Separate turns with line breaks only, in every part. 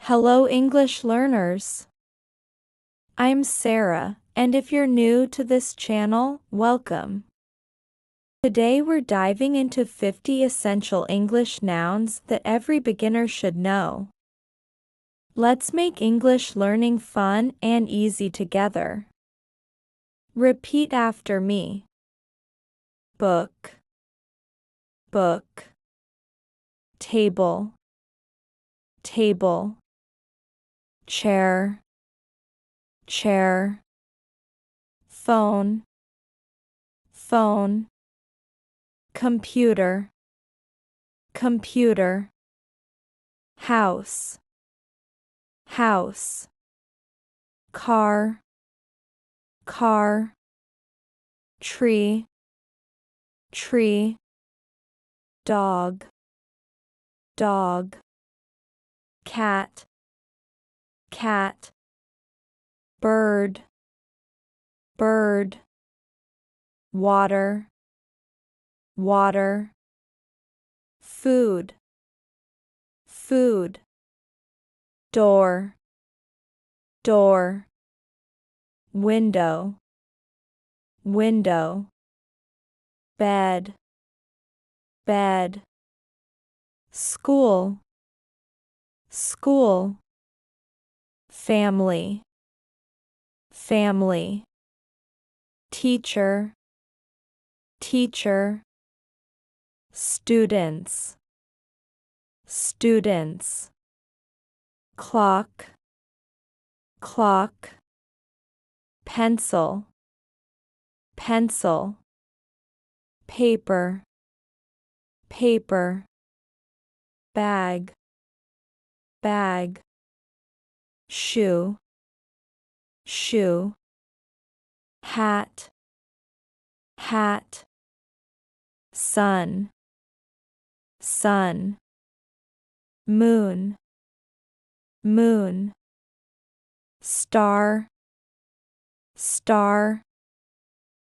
Hello English learners. I'm Sarah, and if you're new to this channel, welcome. Today we're diving into 50 essential English nouns that every beginner should know. Let's make English learning fun and easy together. Repeat after me. Book, book. Table, table. Chair, chair. Phone, phone. Computer, computer. House, house. Car, car. Tree, tree. Dog, dog. Cat, cat. Bird, bird. Water, water. Food, food. Door, door. Window, window. Bed, bed. School, school. Family, family. Teacher, teacher. Students, students. Clock, clock. Pencil, pencil. Paper, paper. Bag, bag. Shoe, shoe. Hat, hat. Sun, sun. Moon, moon. Star, star.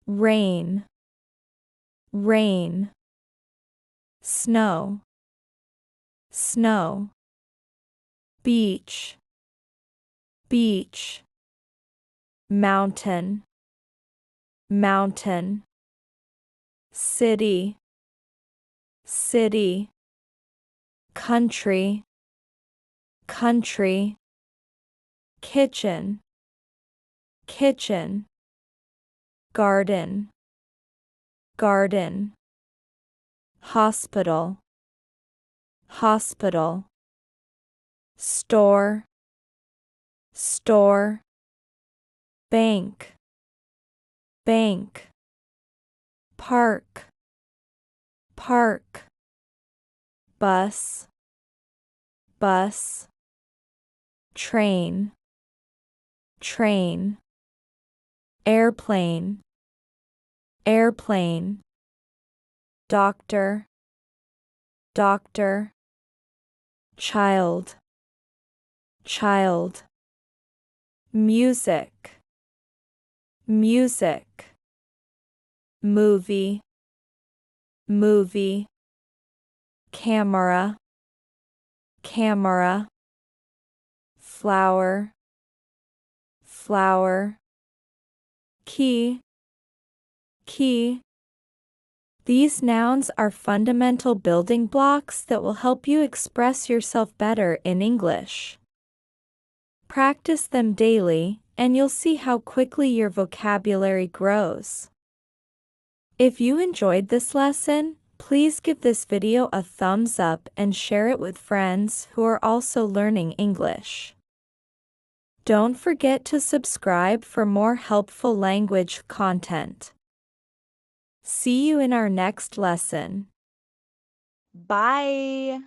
Rain, rain. Snow, snow. Beach, beach. Mountain, mountain. City, city. Country, country. Kitchen, kitchen. Garden, garden. Hospital, hospital. Store, store. Bank, bank. Park, park. Bus, bus. Train, train. Airplane, airplane. Doctor, doctor. Child, child. Music, music. Movie, movie. Camera, camera. Flower, flower. Key, key. These nouns are fundamental building blocks that will help you express yourself better in English. Practice them daily, and you'll see how quickly your vocabulary grows. If you enjoyed this lesson, please give this video a thumbs up and share it with friends who are also learning English. Don't forget to subscribe for more helpful language content. See you in our next lesson.
Bye.